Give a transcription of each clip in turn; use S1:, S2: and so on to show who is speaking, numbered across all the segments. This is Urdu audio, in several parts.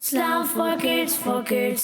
S1: Islam for kids, for kids.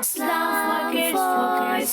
S1: Islam for kids, for kids.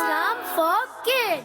S2: Islam for kids.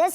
S2: 10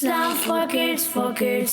S1: Islam for kids, for kids.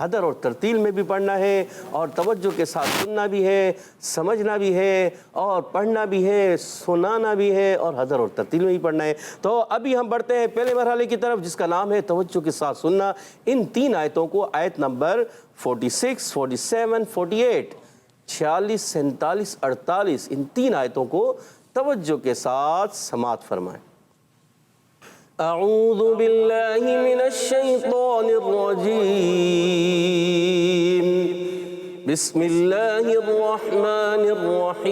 S3: حدر اور ترتیل میں بھی پڑھنا ہے اور توجہ کے ساتھ سننا بھی ہے، سمجھنا بھی ہے اور پڑھنا بھی ہے، سنانا بھی ہے اور حدر اور ترتیل میں بھی پڑھنا ہے۔ تو ابھی ہم بڑھتے ہیں پہلے مرحلے کی طرف جس کا نام ہے توجہ کے ساتھ سننا۔ ان 3 آیتوں کو آیت نمبر 46، 47، 48، 46، 47، 48 ان 3 آیتوں کو توجہ کے ساتھ سماعت فرمائیں۔ اعوذ باللہ من الشیطان الرجیم، بسم اللہ الرحمن الرحیم،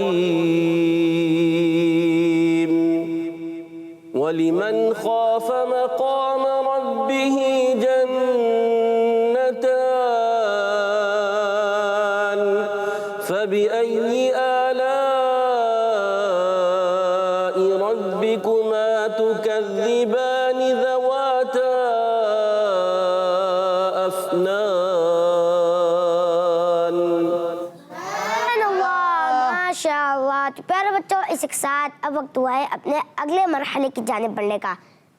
S3: وَلِمَنْ خَافَ مَقَامَ رَبِّهِ جَنَّتَانِ فَبِأَيِّ آلَاءِ رَبِّكُمَا تُكَذِّبَانِ ذَوَاتَا أَفْنَانٍ۔
S2: ماشاء اللہ۔ تو پیارے بچوں، اس کے ساتھ اب وقت ہوا ہے اپنے اگلے مرحلے کی جانب بڑھنے کا،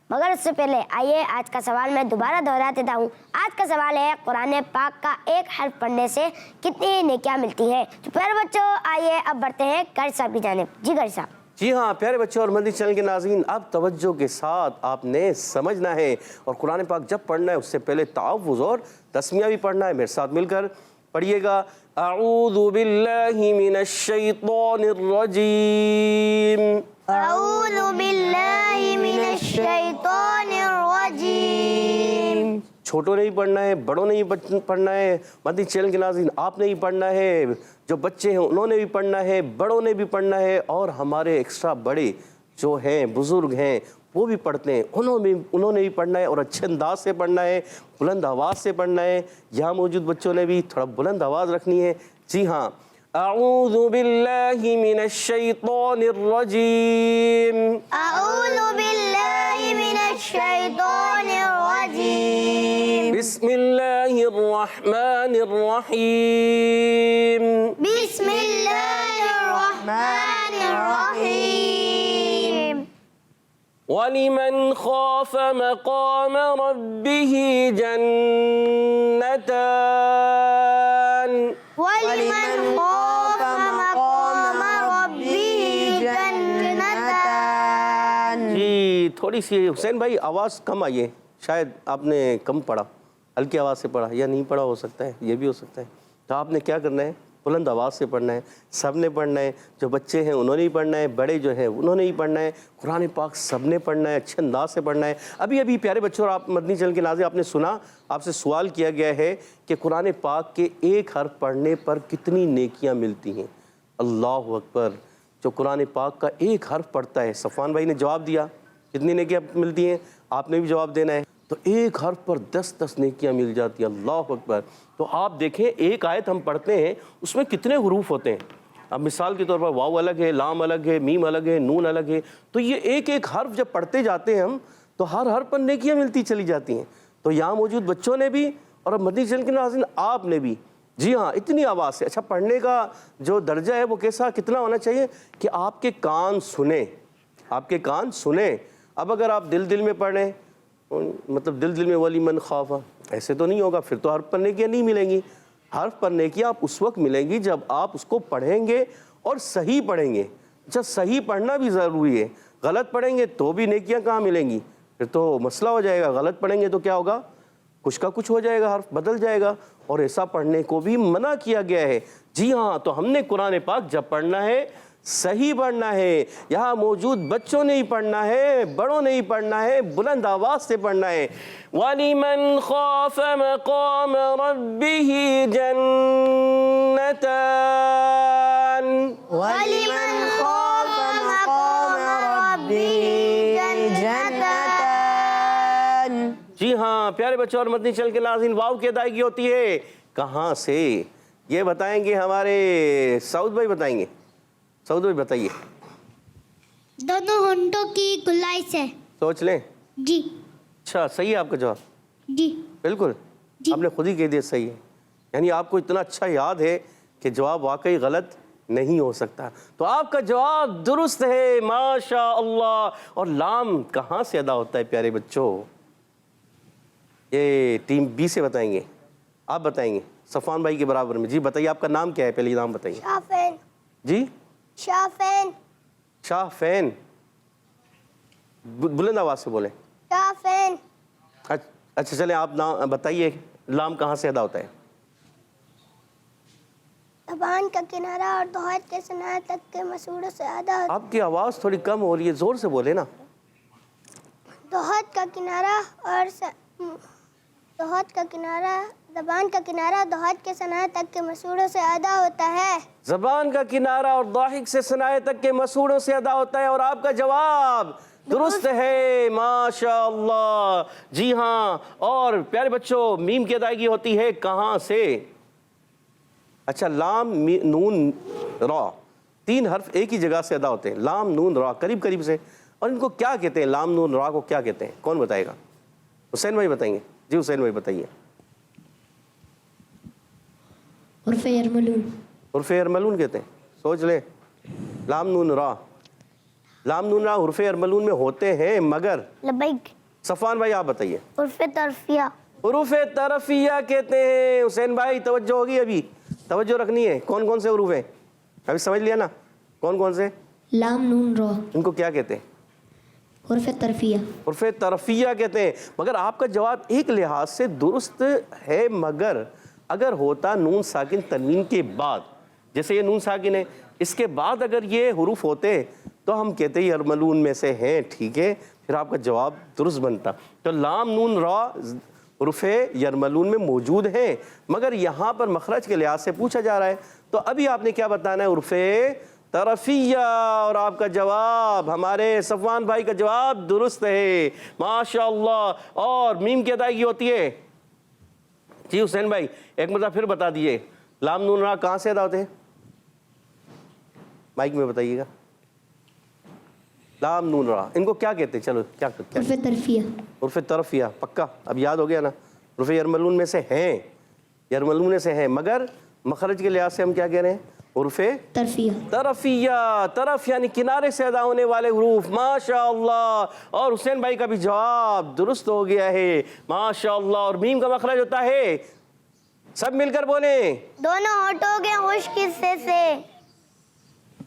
S2: مگر اس سے پہلے آئیے آج کا سوال میں دوبارہ دہرا دیتا ہوں۔ آج کا سوال ہے قرآن پاک کا ایک حرف پڑھنے سے کتنی نیکیاں ملتی ہیں؟ تو پیارے بچوں آئیے اب بڑھتے ہیں قاری صاحب کی جانب۔ جی قاری صاحب۔
S3: جی ہاں پیارے بچوں اور مدنی چینل کے ناظرین، اب توجہ کے ساتھ آپ نے سمجھنا ہے اور قرآن پاک جب پڑھنا ہے اس سے پہلے تعوذ اور تسمیہ بھی پڑھنا ہے۔ میرے ساتھ مل کر پڑھیے گا۔ اعوذ باللہ من الشیطان الرجیم،
S4: اعوذ باللہ من الشیطان الرجیم۔
S3: چھوٹوں نے بھی پڑھنا ہے، بڑوں نے بھی پڑھنا ہے، مدنی چینل کے ناظرین آپ نے بھی پڑھنا ہے، جو بچے ہیں انہوں نے بھی پڑھنا ہے، بڑوں نے بھی پڑھنا ہے اور ہمارے ایکسٹرا بڑے جو ہیں بزرگ ہیں وہ بھی پڑھتے ہیں، انہوں نے بھی پڑھنا ہے اور اچھے انداز سے پڑھنا ہے، بلند آواز سے پڑھنا ہے۔ یہاں موجود بچوں نے بھی تھوڑا بلند آواز رکھنی ہے۔ جی ہاں، اعوذ باللہ من الشیطان الرجیم،
S4: اعوذ باللہ من الشیطان الرجیم،
S3: بسم اللہ الرحمن الرحیم،
S4: بسم اللہ الرحمن الرحیم،
S3: وَلِمَنْ خَافَ مَقَامَ رَبِّهِ جَنَّتَانِ
S4: وَلِمَنْ خَافَ مَقَامَ رَبِّهِ جَنَّتَانِ۔
S3: جی تھوڑی سی حسین بھائی آواز کم آئی ہے، شاید آپ نے کم پڑھا، ہلکی آواز سے پڑھا یا نہیں پڑھا، ہو سکتا ہے یہ بھی ہو سکتا ہے۔ تو آپ نے کیا کرنا ہے، بلند آواز سے پڑھنا ہے، سب نے پڑھنا ہے، جو بچے ہیں انہوں نے ہی پڑھنا ہے، بڑے جو ہیں انہوں نے ہی پڑھنا ہے، قرآن پاک سب نے پڑھنا ہے، اچھے انداز سے پڑھنا ہے۔ ابھی پیارے بچوں اور آپ مدنی چینل کے ناظرین آپ نے سنا، آپ سے سوال کیا گیا ہے کہ قرآن پاک کے ایک حرف پڑھنے پر کتنی نیکیاں ملتی ہیں۔ اللہ اکبر، جو قرآن پاک کا ایک حرف پڑھتا ہے، صفوان بھائی نے جواب دیا کتنی نیکیاں ملتی ہیں، آپ نے بھی جواب دینا ہے۔ تو ایک حرف پر 10 نیکیاں مل جاتی ہیں۔ اللہ اکبر۔ تو آپ دیکھیں ایک آیت ہم پڑھتے ہیں اس میں کتنے حروف ہوتے ہیں۔ اب مثال کے طور پر واو الگ ہے، لام الگ ہے، میم الگ ہے، نون الگ ہے، تو یہ ایک ایک حرف جب پڑھتے جاتے ہیں ہم تو ہر حرف پر نیکیاں ملتی چلی جاتی ہیں۔ تو یہاں موجود بچوں نے بھی اور اب مدنی چینل کے ناظرین آپ نے بھی، جی ہاں اتنی آواز سے، اچھا پڑھنے کا جو درجہ ہے وہ کیسا کتنا ہونا چاہیے کہ آپ کے کان سنیں، آپ کے کان سنیں۔ اب اگر آپ دل میں پڑھیں، مطلب دل میں وَلِمَنْ خَافَ، ایسے تو نہیں ہوگا، پھر تو حرف پر نیکیاں نہیں ملیں گی۔ حرف پر نیکیاں آپ اس وقت ملیں گی جب آپ اس کو پڑھیں گے اور صحیح پڑھیں گے۔ اچھا صحیح پڑھنا بھی ضروری ہے، غلط پڑھیں گے تو بھی نیکیاں کہاں ملیں گی، پھر تو مسئلہ ہو جائے گا۔ غلط پڑھیں گے تو کیا ہوگا، کچھ کا کچھ ہو جائے گا، حرف بدل جائے گا، اور ایسا پڑھنے کو بھی منع کیا گیا ہے۔ جی ہاں، تو ہم نے قرآن پاک جب پڑھنا ہے صحیح پڑھنا ہے۔ یہاں موجود بچوں نے ہی پڑھنا ہے، بڑوں نے ہی پڑھنا ہے، بلند آواز سے پڑھنا ہے۔ وَلِمَنْ خَافَ مَقَامَ رَبِّهِ جَنَّتَانِ،
S4: وَلِمَنْ خَافَ مَقَامَ رَبِّهِ جَنَّتَانِ۔
S3: جی ہاں پیارے بچوں اور مدنی چینل کے ناظرین، واو کی ادائیگی ہوتی ہے کہاں سے، یہ بتائیں گے ہمارے سعود بھائی، بتائیں گے۔ سعود بھائی بتائیے۔
S4: دونوں ہونٹوں کی گلائی سے۔
S3: سوچ لیں۔
S4: جی
S3: اچھا صحیح ہے آپ کا جواب؟
S4: جی
S3: بالکل،
S4: جی۔
S3: آپ نے خود ہی کہہ دیا صحیح ہے، یعنی آپ کو اتنا اچھا یاد ہے کہ جواب واقعی غلط نہیں ہو سکتا۔ تو آپ کا جواب درست ہے، ماشاء اللہ۔ اور لام کہاں سے ادا ہوتا ہے پیارے بچوں، یہ ٹیم بی سے بتائیں گے۔ آپ بتائیں گے صفوان بھائی کے برابر میں. جی بتائیے آپ کا نام کیا ہے, پہلے نام بتائیے.
S4: شافین.
S3: جی
S4: شافین.
S3: شاہ فین, بلند آواز سے بولیں.
S4: شافین.
S3: اچھا چلیں آپ نام بتائیے, لام کہاں سے ادا ہوتا ہے؟
S4: زبان کا کنارہ اور دہات کے سنات تک کے مسوڑوں سے ادا ہوتا ہے.
S3: آپ کی آواز تھوڑی کم ہو رہی ہے, زور سے بولے نا.
S4: دہات کا کنارہ اور دہات کا کنارہ, زبان کا کنارہ دہات کے سنات تک کے مسوڑوں سے ادا ہوتا ہے.
S3: زبان کا کنارہ اور ضاحک سے سنائے تک کے مسوڑوں سے ادا ہوتا ہے, اور آپ کا جواب درست ہے, ماشاء اللہ. جی ہاں, اور پیارے بچوں میم کی ادائیگی ہوتی ہے کہاں سے؟ اچھا لام نون را, 3 حرف ایک ہی جگہ سے ادا ہوتے ہیں, لام نون را قریب قریب سے. اور ان کو کیا کہتے ہیں, لام نون را کو کیا کہتے ہیں؟ کون بتائے گا؟ حسین بھائی بتائیں گے. جی حسین بھائی بتائیے.
S1: حرف یرملون.
S3: حرف یرملون کہتے ہیں, سوچ لیں. لام نون را, لام نون را حرف یرملون میں ہوتے ہیں مگر.
S2: لبیک.
S3: صفوان بھائی آپ بتائیے.
S2: حرف طرفیہ.
S3: حروف طرفیہ کہتے ہیں. حسین بھائی توجہ ہوگی, ابھی توجہ رکھنی ہے. کون کون سے حروف ہیں ابھی سمجھ لیا نا, کون کون سے؟
S1: لام نون را.
S3: ان کو کیا کہتے ہیں؟
S1: حرف طرفیہ.
S3: حرف طرفیہ کہتے ہیں. مگر آپ کا جواب ایک لحاظ سے درست ہے, مگر اگر ہوتا نون ساکن تنوین کے بعد, جیسے یہ نون ساکن ہے, اس کے بعد اگر یہ حروف ہوتے تو ہم کہتے یرملون میں سے ہیں, ٹھیک ہے, پھر آپ کا جواب درست بنتا. تو لام نون را حروف یرملون میں موجود ہیں, مگر یہاں پر مخرج کے لحاظ سے پوچھا جا رہا ہے. تو ابھی آپ نے کیا بتانا ہے؟ حروف طرفیہ. اور آپ کا جواب, ہمارے صفوان بھائی کا جواب درست ہے, ماشاء اللہ. اور میم کی ادائیگی ہوتی ہے. جی حسین بھائی ایک مرتبہ پھر بتا دیجئے, لام نون را کہاں سے ادا ہوتے ہیں؟ مائک میں بتائیے گا. لام نون را ان کو کیا کہتے ہیں؟ چلو کیا کہتے ہیں؟
S1: حرف طرفیہ.
S3: حرف طرفیہ, پکا اب یاد ہو گیا نا. حروف یرملون میں سے ہیں, یرملون میں سے ہیں, مگر مخرج کے لحاظ سے ہم کیا کہہ رہے ہیں؟ حروف
S1: طرفیہ.
S3: طرفیہ. طرف یعنی کنارے سے ادا ہونے والے حروف, ماشاء اللہ. اور حسین بھائی کا بھی جواب درست ہو گیا ہے, ماشاء اللہ. اور میم کا مخرج ہوتا ہے, سب مل کر بولیں,
S4: دونوں ہونٹوں کے خشک حصے سے.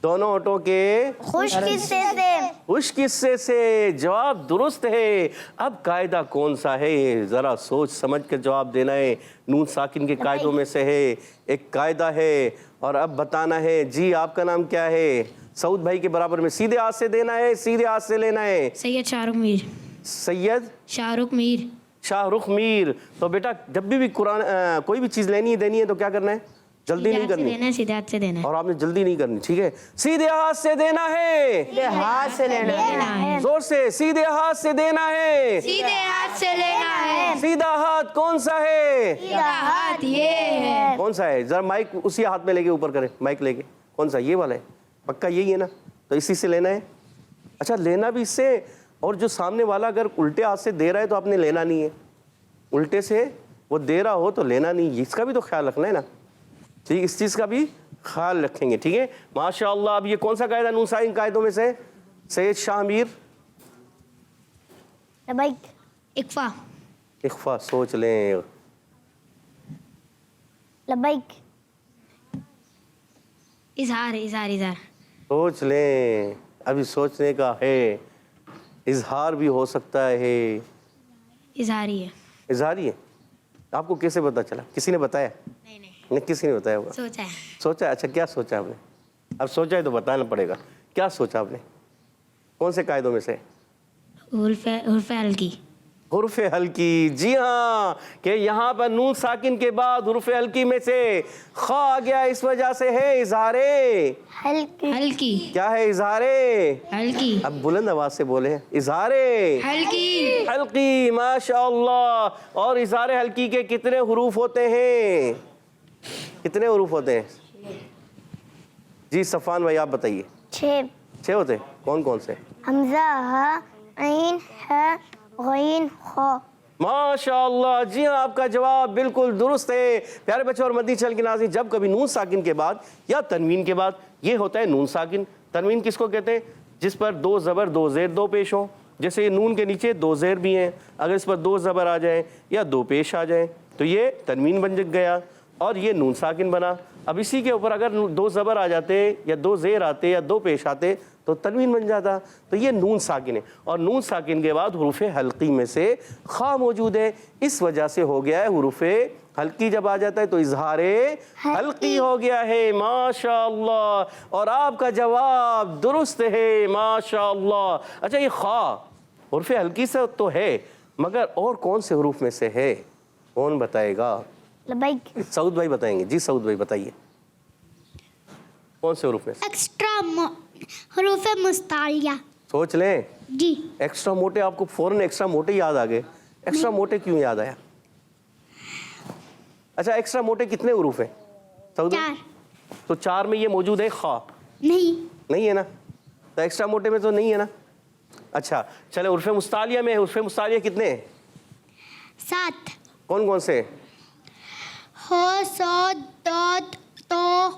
S3: دونوں ہونٹوں کے
S4: خشک حصے سے.
S3: خشک حصے سے. جواب درست ہے. اب قاعدہ کون سا ہے؟ ذرا سوچ سمجھ کر جواب دینا ہے. نون ساکن کے قاعدوں میں سے ہے, ایک قاعدہ ہے, اور اب بتانا ہے. جی آپ کا نام کیا ہے؟ سعود بھائی کے برابر میں سیدھے ہاتھ سے دینا ہے, سیدھے ہاتھ سے لینا ہے.
S1: سید شاہ رخ میر.
S3: سید
S1: شاہ رخ میر.
S3: شاہ رخ میر. تو بیٹا جب بھی قرآن کوئی بھی چیز لینی ہے دینی ہے تو کیا کرنا ہے؟ جلدی نہیں کرنی,
S1: سیدھے ہاتھ سے دینا ہے.
S3: اور آپ نے جلدی نہیں کرنی, ٹھیک ہے؟ سیدھے ہاتھ سے دینا ہے,
S4: ہاتھ سے لینا.
S3: زور سے. سیدھے ہاتھ سے دینا ہے,
S4: سیدھے ہاتھ سے لینا ہے.
S3: سیدھا ہاتھ کون سا ہے؟
S4: سیدھا ہاتھ یہ ہے.
S3: کون سا ہے؟ ذرا مائک اسی ہاتھ میں لے کے اوپر کریں, مائک لے کے. کون سا؟ یہ والا ہے, پکا یہی ہے نا؟ تو اسی سے لینا ہے. اچھا لینا بھی اس سے, اور جو سامنے والا اگر الٹے ہاتھ سے دے رہا ہے تو آپ نے لینا نہیں ہے, الٹے سے وہ دے رہا ہو تو لینا نہیں. اس کا بھی تو خیال رکھنا ہے نا, ٹھیک, اس چیز کا بھی خیال رکھیں گے, ٹھیک ہے, ماشاء اللہ. اب یہ کون سا قاعدہ نون ساکن قاعدوں میں سے؟ سید شاہ میر.
S2: لبیک.
S1: اقفا.
S3: اخفا, سوچ لیں.
S2: لبیک.
S1: اظہار. اظہار. اظہار.
S3: سوچ لیں, ابھی سوچنے کا ہے. اظہار بھی ہو سکتا ہے.
S1: اظہاری ہے.
S3: اظہاری ہے. آپ کو کیسے پتا چلا؟ کسی نے بتایا؟
S1: نہیں نہیں,
S3: نہیں کسی نے بتایا ہوگا.
S1: سوچا ہے.
S3: سوچا. اچھا کیا سوچا آپ نے؟ اب سوچا ہے تو بتانا پڑے گا. کیا سوچا آپ نے؟ کون سے قاعدوں میں سے؟
S1: حرف ہلکی.
S3: حرف ہلکی. جی ہاں, کہ یہاں پر نون ساکن کے بعد حرف ہلکی میں سے خا آ گیا, اس وجہ سے ہے اظہار.
S1: ہلکی.
S3: کیا ہے؟ اظہار.
S1: ہلکی.
S3: اب بلند آواز سے بولے, اظہار
S1: ہلکی.
S3: ہلکی, ماشاء اللہ. اور اظہار ہلکی کے کتنے حروف ہوتے ہیں؟ کتنے حروف ہوتے ہیں؟ جی صفوان بھائی آپ بتائیے.
S2: 6
S3: ہوتے ہیں. کون کون سے؟
S2: حمزہ, ہا, عین, ہا, غین, خا.
S3: ماشاء اللہ. جی ہاں آپ کا جواب بالکل درست ہے. پیارے بچوں اور مدنی چینل کے ناظرین, جب کبھی نون ساکن کے بعد یا تنوین کے بعد, یہ ہوتا ہے نون ساکن. تنوین کس کو کہتے ہیں؟ جس پر 2 زبر 2 زیر 2 پیش ہوں. جیسے نون کے نیچے دو زیر بھی ہیں، اگر اس پر دو زبر آ جائیں یا دو پیش آ جائیں تو یہ تنوین بن گیا اور یہ نون ساکن بنا. اب اسی کے اوپر اگر دو زبر آ جاتے یا دو زیر آتے یا دو پیش آتے تو تنوین بن جاتا. تو یہ نون ساکن ہے اور نون ساکن کے بعد حروف حلقی میں سے خا موجود ہے، اس وجہ سے ہو گیا ہے حروف حلقی جب آ جاتا ہے تو اظہار حلقی ہو گیا ہے. ماشاء اللہ، اور آپ کا جواب درست ہے ماشاء اللہ. اچھا یہ خا حروف حلقی سے تو ہے مگر اور کون سے حروف میں سے ہے؟ کون بتائے گا؟
S2: لبیک.
S3: سعود بھائی بتائیں گے. جی سعود بھائی بتائیے کون سے حروف میں سے؟
S4: ایکسٹرا حروف مستعلیہ.
S3: سوچ لیں.
S4: جی
S3: ایکسٹرا موٹے، آپ کو فوراً ایکسٹرا موٹے یاد آ گئے. ایکسٹرا موٹے کیوں یاد آیا؟ اچھا ایکسٹرا موٹے کتنے حروف ہیں سعود؟
S4: 4.
S3: تو 4 میں یہ موجود ہے خا؟ نہیں ہے نا، تو ایکسٹرا موٹے میں تو نہیں ہے نا. اچھا چلے حروف مستعلیہ میں، حروف مستعلیہ کتنے ہیں؟
S4: 7.
S3: کون کون سے؟
S4: ہو، صاد، ضاد، طا،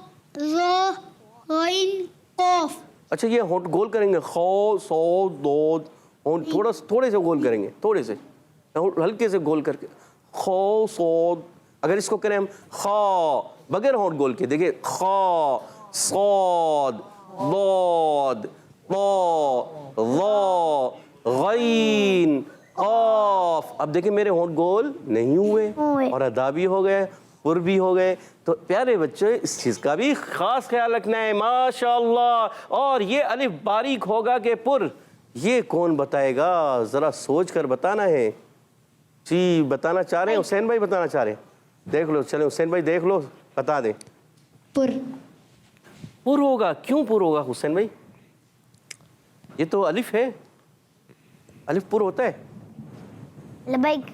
S4: ظا، غین، قاف.
S3: اچھا یہ ہونٹ گول کریں گے، خا صاد ضاد، ہونٹ تھوڑے سے گول کریں گے، تھوڑے سے ہلکے سے گول کر کے خا صاد. اگر اس کو کریں ہم خا بغیر ہونٹ گول کے، دیکھیں خا صاد ضاد طا ظا غین قاف. اب دیکھیں میرے ہونٹ گول نہیں ہوئے اور ادا بھی ہو گئے، پر بھی ہو گئے. تو پیارے بچے اس چیز کا بھی خاص خیال رکھنا ہے ماشاء اللہ. اور یہ الف باریک ہوگا کہ پر، یہ کون بتائے گا؟ ذرا سوچ کر بتانا ہے. جی بتانا چاہ رہے ہیں حسین بھائی؟ بتانا چاہ رہے ہیں؟ دیکھ لو، چلیں حسین بھائی دیکھ لو، بتا دیں.
S4: پر.
S3: پر ہوگا. کیوں پر ہوگا حسین بھائی؟ یہ تو الف ہے، الف پر ہوتا ہے.
S2: لبیک.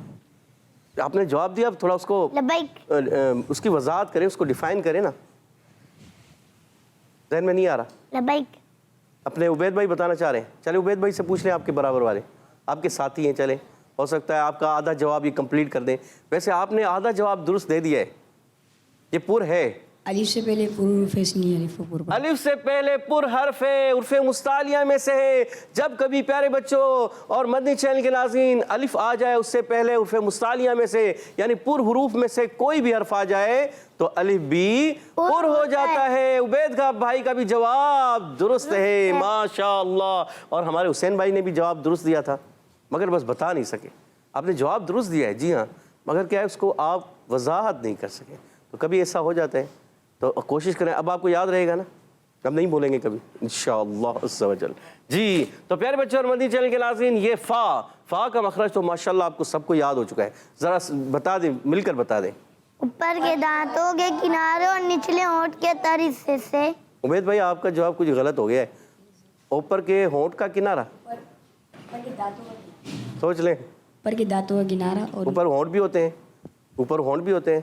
S3: آپ نے جواب دیا، اب تھوڑا اس کو
S2: لبیک.
S3: اس کی وضاحت کریں، اس کو ڈیفائن کریں نا، ذہن میں نہیں آ رہا.
S2: لبیک.
S3: اپنے عبید بھائی بتانا چاہ رہے ہیں. چلے عبید بھائی سے پوچھ لیں، آپ کے برابر والے، آپ کے ساتھی ہیں. چلیں ہو سکتا ہے آپ کا آدھا جواب یہ کمپلیٹ کر دیں. ویسے آپ نے آدھا جواب درست دے دیا ہے، یہ پر ہے.
S5: الف سے پہلے پر حرف نہیں، الف و پر.
S3: الف سے پہلے پر حرف ہے، حروف مستعلیہ میں سے ہے. جب کبھی پیارے بچوں اور مدنی چینل کے ناظرین الف آ جائے اس سے پہلے حروف مستعلیہ میں سے یعنی پر حروف میں سے کوئی بھی حرف آ جائے تو الف بھی پر ہو جاتا ہے. عبید کا بھائی کا بھی جواب درست ہے ماشاء اللہ. اور ہمارے حسین بھائی نے بھی جواب درست دیا تھا مگر بس بتا نہیں سکے. آپ نے جواب درست دیا ہے جی ہاں، مگر کیا ہے اس کو آپ وضاحت نہیں کر سکے. تو کبھی ایسا ہو جاتا ہے تو کوشش کریں. اب آپ کو یاد رہے گا نا، اب نہیں بھولیں گے کبھی انشاءاللہ عز و جل. جی تو پیارے بچے اور مدنی چینل کے ناظرین، یہ فا کا مخرج تو ماشاءاللہ آپ کو سب کو یاد ہو چکا ہے. ذرا بتا دیں، مل کر بتا دیں.
S4: اوپر کے دانتوں کے کنارے اور نچلے ہونٹ کے تر حصے سے.
S3: عبید بھائی آپ کا جواب کچھ غلط ہو گیا ہے. اوپر کے ہونٹ کا کنارہ، سوچ لیں.
S5: اوپر کے دانتوں کا کنارہ اور
S3: اوپر ہونٹ بھی ہوتے ہیں، اوپر ہونٹ بھی ہوتے ہیں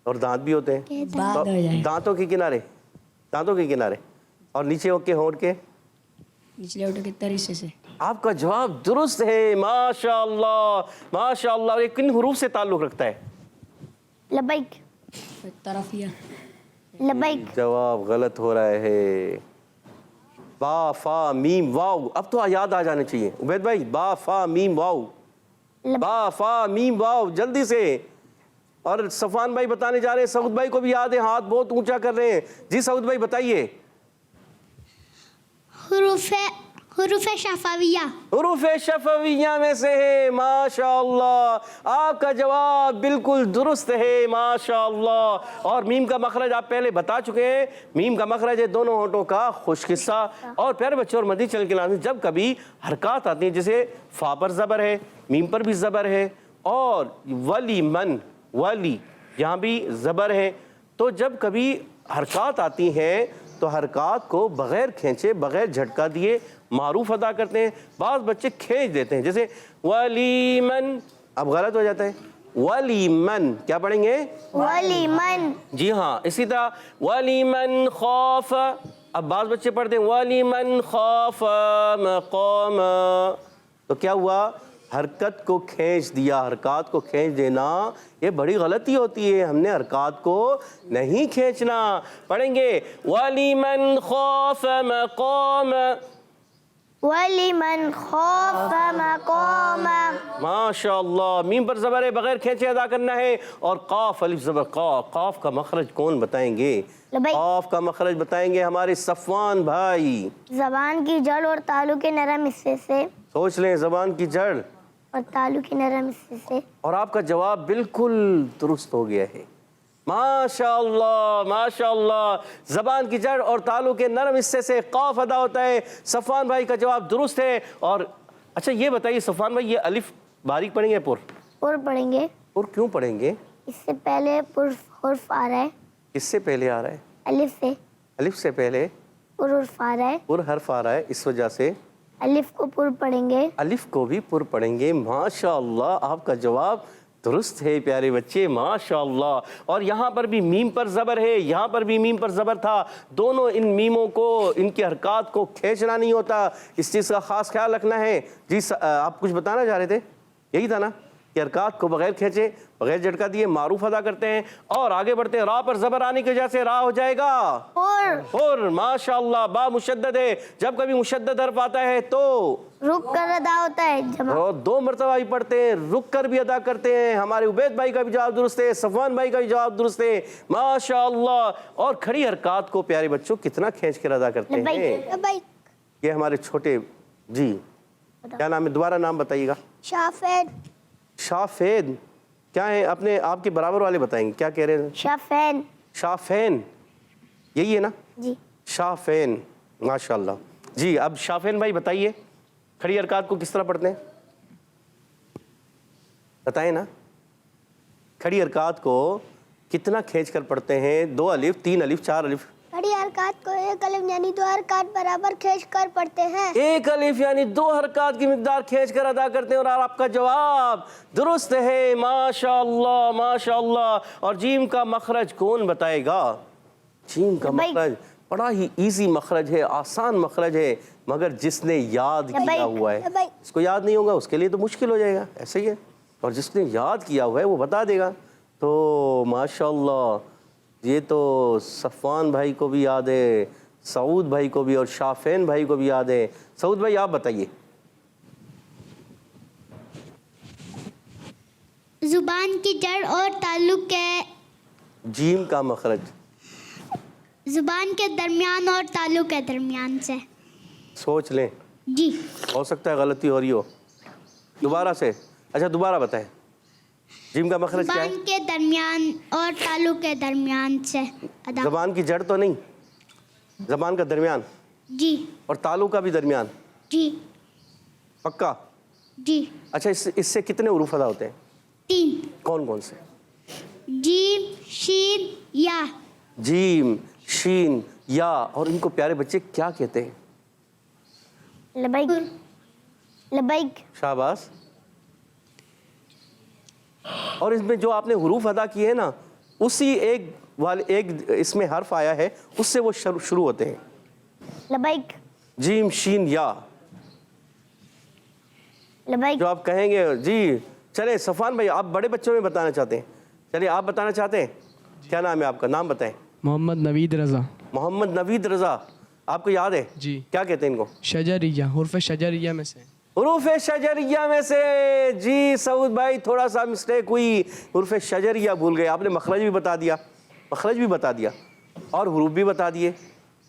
S3: اور دانت بھی ہوتے ہیں.
S5: بعد ہو جائے
S3: دانتوں کے کنارے، دانتوں کے کنارے اور نیچے کے ہونٹ کے
S5: نچلے ہونٹ کے تر حصے سے.
S3: آپ کا جواب درست ہے ماشاء اللہ ماشاء اللہ. اور یہ کن حروف سے تعلق رکھتا ہے؟
S2: لبیک.
S5: طرفیہ.
S2: لبیک.
S3: جواب غلط ہو رہا ہے. با فا میم واو. اب تو یاد آ جانے چاہیے عبید بھائی. با فا میم واو، با فا میم واو، جلدی سے. اور صفوان بھائی بتانے جا رہے ہیں، سعود بھائی کو بھی یاد ہے، ہاتھ بہت اونچا کر رہے ہیں. جی سعود بھائی بتائیے.
S4: حروف شفویہ.
S3: حروف شفویہ میں سے ہے ماشاء اللہ. آپ کا جواب بالکل درست ہے ماشاء اللہ. اور میم کا مخرج آپ پہلے بتا چکے ہیں. میم کا مخرج ہے دونوں ہونٹوں کا خشک حصہ. اور پیارے بچوں اور مدنی چینل کے ناظرین، جب کبھی حرکات آتی ہیں جیسے فا پر زبر ہے، میم پر بھی زبر ہے اور ولی من، ولی یہاں بھی زبر ہے، تو جب کبھی حرکات آتی ہیں تو حرکات کو بغیر کھینچے، بغیر جھٹکا دیے معروف ادا کرتے ہیں. بعض بچے کھینچ دیتے ہیں جیسے ولیمن، اب غلط ہو جاتا ہے. ولیمن کیا پڑھیں گے؟
S4: ولیمن.
S3: جی ہاں. اسی طرح ولیمن خاف، اب بعض بچے پڑھتے ہیں ولیمن خاف مقام. تو کیا ہوا؟ حرکت کو کھینچ دیا. حرکات کو کھینچ دینا یہ بڑی غلطی ہوتی ہے. ہم نے حرکات کو نہیں کھینچنا. پڑھیں گے وَلِمَنْ خَافَ مَقَامَ.
S4: وَلِمَنْ خَافَ مَقَامَ.
S3: ماشاء اللہ. میم پر زبر ہے, بغیر کھینچے ادا کرنا ہے. اور قاف الف زبر قاف. قاف کا مخرج کون بتائیں گے؟
S2: لبیک.
S3: قاف کا مخرج بتائیں گے ہمارے صفوان بھائی.
S4: زبان کی جڑ اور تالو کے نرم حصے سے.
S3: سوچ لیں, زبان کی جڑ
S4: اور تالو کے نرم حصے سے.
S3: اور آپ کا جواب بالکل درست ہو گیا ہے. ماشاء اللہ ماشاء اللہ. زبان کی جڑ اور تالو کے نرم حصے سے قاف ادا ہوتا ہے. صفوان بھائی کا جواب درست ہے. اور اچھا یہ بتائیے صفوان بھائی, یہ الف باریک پڑھیں گے پر؟
S4: پر پڑھیں گے.
S3: پر کیوں پڑھیں گے؟
S4: اس سے پہلے پر حرف آ رہا ہے.
S3: کس سے پہلے آ رہا ہے؟
S4: الف سے.
S3: الف سے پہلے
S4: پر حرف آ رہا ہے.
S3: پر حرف آ رہا ہے, اس وجہ سے
S4: الف کو پر پڑھیں گے.
S3: الف کو بھی پر پڑھیں گے. ماشاء اللہ, آپ کا جواب درست ہے پیارے بچے, ماشاء اللہ. اور یہاں پر بھی میم پر زبر ہے, یہاں پر بھی میم پر زبر تھا. دونوں ان میموں کو, ان کی حرکات کو کھینچنا نہیں ہوتا, اس چیز کا خاص خیال رکھنا ہے. جی آپ کچھ بتانا چاہ رہے تھے, یہی تھا نا کہ حرکات کو بغیر کھینچے, بغیر جھٹکا دیے معروف ادا کرتے ہیں. اور آگے بڑھتے ہیں, را پر زبر آنے کی وجہ سے را ہو جائے گا اور. ماشاء اللہ, با مشدد ہے, جب کبھی مشدد حرف آتا ہے تو
S4: رک کر ادا ہوتا ہے. جمع.
S3: اور 2 مرتبہ بھی پڑھتے ہیں, رک کر بھی ادا کرتے ہیں. ہمارے عبید بھائی کا بھی جواب درست ہے, صفوان بھائی کا بھی جواب درست ہے. ماشاء اللہ. اور کھڑی حرکات کو پیارے بچوں کتنا کھینچ کر ادا کرتے ہیں.
S4: لبیک.
S3: یہ ہمارے چھوٹے, جی کیا نام ہے, دوبارہ نام بتائیے گا.
S4: شافید.
S3: شافید کیا ہے؟ اپنے آپ کے برابر والے بتائیں گے, کیا کہہ رہے ہیں؟
S4: شافین.
S3: شافین, یہی ہے نا؟
S4: جی.
S3: شافین, ماشاء اللہ. جی اب شافین بھائی بتائیے, کھڑی حرکات کو کس طرح پڑھتے ہیں, بتائیں نا. کھڑی حرکات کو کتنا کھینچ کر پڑھتے ہیں؟ 2 الف, 3 الف, 4 الف.
S4: کھڑی حرکات کو 1 الف یعنی 2 حرکات برابر کھینچ کر پڑھتے ہیں.
S3: 1 الف یعنی 2 حرکات کی مقدار کھینچ کر ادا کرتے ہیں. اور آپ کا جواب درست ہے, ماشاء اللہ ماشاء اللہ. اور جیم کا مخرج کون بتائے گا؟ جیم کا مخرج بڑا ہی ایزی مخرج ہے, آسان مخرج ہے, مگر جس نے یاد کیا ہوا ہے, اس کو یاد نہیں ہوگا, اس کے لیے تو مشکل ہو جائے گا, ایسے ہی ہے. اور جس نے یاد کیا ہوا ہے وہ بتا دے گا. تو ماشاء اللہ, یہ تو صفوان بھائی کو بھی یاد ہے, سعود بھائی کو بھی, اور شافین بھائی کو بھی یاد ہے. سعود بھائی آپ بتائیے.
S4: زبان کی جڑ اور تعلق کے
S3: جیم کا مخرج
S4: زبان کے درمیان اور تعلق کے درمیان سے.
S3: سوچ لیں,
S4: جی.
S3: ہو سکتا ہے غلطی ہو رہی ہو, دوبارہ سے. اچھا دوبارہ بتائیں, جیم کا مخرج کیا ہے؟
S4: زبان کے درمیان اور تعلق کے درمیان سے ادا.
S3: زبان کی جڑ تو نہیں, زبان کا درمیان.
S4: جی.
S3: اور تالو کا بھی درمیان.
S4: جی.
S3: پکا.
S4: جی.
S3: اچھا اس سے کتنے حروف ادا ہوتے ہیں؟
S4: 3.
S3: کون کون سے؟
S4: جیم, شین, یا.
S3: جیم, شین, یا. اور ان کو پیارے بچے کیا کہتے ہیں؟
S2: لبیک. لبیک.
S3: شاباش. اور اس میں جو آپ نے حروف ادا کیے ہیں نا, اسی ایک اس میں حرف آیا ہے, اس سے وہ شروع ہوتے ہیں.
S2: لبیک.
S3: جیم, شین, یا.
S2: لبیک.
S3: جو آپ کہیں گے. جی چلے صفوان بھائی, آپ بڑے بچوں میں بتانا چاہتے ہیں, چلیے آپ بتانا چاہتے ہیں. کیا نام ہے آپ کا, نام بتائیں.
S6: محمد نوید رضا.
S3: محمد نوید رضا, آپ کو یاد ہے؟
S6: جی.
S3: کیا کہتے ہیں ان کو؟
S6: شجریہ, حروف شجریہ میں سے.
S3: حروف شجریہ میں سے. جی سعود بھائی تھوڑا سا مسٹیک ہوئی, حروف شجریہ بھول گئے. آپ نے مخرج بھی بتا دیا, مخرج بھی بتا دیا, اور حروف بھی بتا دیے,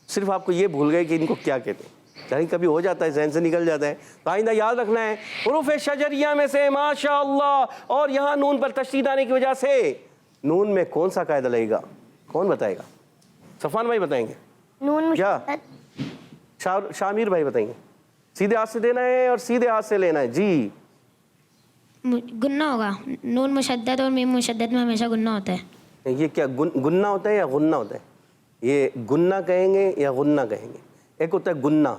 S3: صرف آپ کو یہ بھول گئے کہ ان کو کیا کہتے ہیں. کہیں کبھی ہو جاتا ہے, ذہن سے نکل جاتا ہے, تو آئندہ یاد رکھنا ہے. حروف شجریہ میں سے, ماشاء اللہ. اور یہاں نون پر تشدید آنے کی وجہ سے نون میں کون سا قاعدہ لگے گا, کون بتائے گا؟ صفوان بھائی بتائیں گے.
S2: نون
S3: کیا؟
S2: مشدد.
S3: شامیر بھائی بتائیں گے. سیدھے ہاتھ سے دینا ہے اور سیدھے ہاتھ سے لینا ہے. جی
S7: گننا ہوگا. نون مشدد اور میم مشدد میں ہمیشہ گننا ہوتا ہے.
S3: یہ کیا گننا ہوتا ہے یا غنہ ہوتا ہے؟ یہ گننا کہیں گے یا غنہ کہیں گے؟ ایک ہوتا ہے گننا,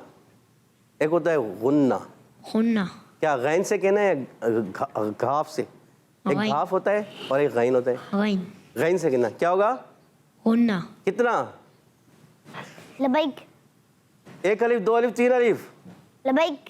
S3: ایک ہوتا ہے غنہ.
S7: غنہ.
S3: کیا غین سے کہنا ہے گھاف سے؟ ایک گھاف ہوتا ہے اور ایک غین ہوتا ہے.
S7: غین.
S3: غین سے کہنا کیا ہوگا؟
S7: غنہ.
S3: کتنا؟
S2: لبیک.
S3: 1 الف, 2 الف, 3 الف.
S2: لبیک.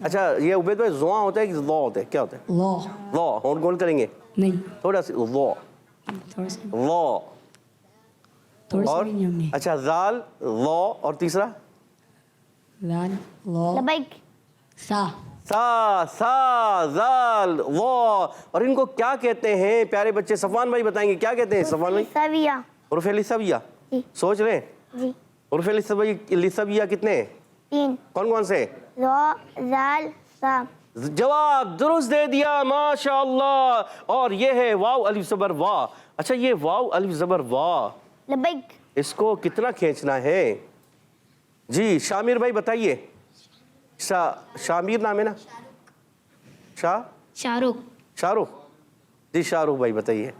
S3: اچھا یہ عبید بھائی زواں ہوتا ہے کہ ضا ہوتا ہے, کیا ہوتا ہے؟
S5: لا
S3: ضا. ہونٹ گول کریں گے
S5: نہیں,
S3: تھوڑا سا ضا
S5: تھوڑا سا
S3: ضا.
S5: تھوڑا سا
S3: اور
S5: بھی نہیں ہم نے.
S3: اچھا زال ضا اور تیسرا
S5: لال لا
S2: لبیک.
S5: سا
S3: سا سا زال ضا. اور ان کو کیا کہتے ہیں پیارے بچے؟ صفوان بھائی بتائیں گے کیا کہتے ہیں صفوان بھائی؟
S2: سویہ.
S3: حروف لسبیہ
S2: جی.
S3: سوچ رہے ہیں
S2: جی.
S3: حروف لسبیہ کتنے ہیں؟
S2: 3.
S3: کون کون سے؟
S2: را زال سا.
S3: جواب درست دے دیا ماشاء اللہ. اور یہ ہے واو الف زبر وا. اچھا یہ واو الف زبر وا
S2: لبیک.
S3: اس کو کتنا کھینچنا ہے؟ جی شامیر بھائی بتائیے. شامیر نام ہے نا؟
S1: شاہ رخ.
S3: شاہ رخ. جی شاہ رخ بھائی بتائیے.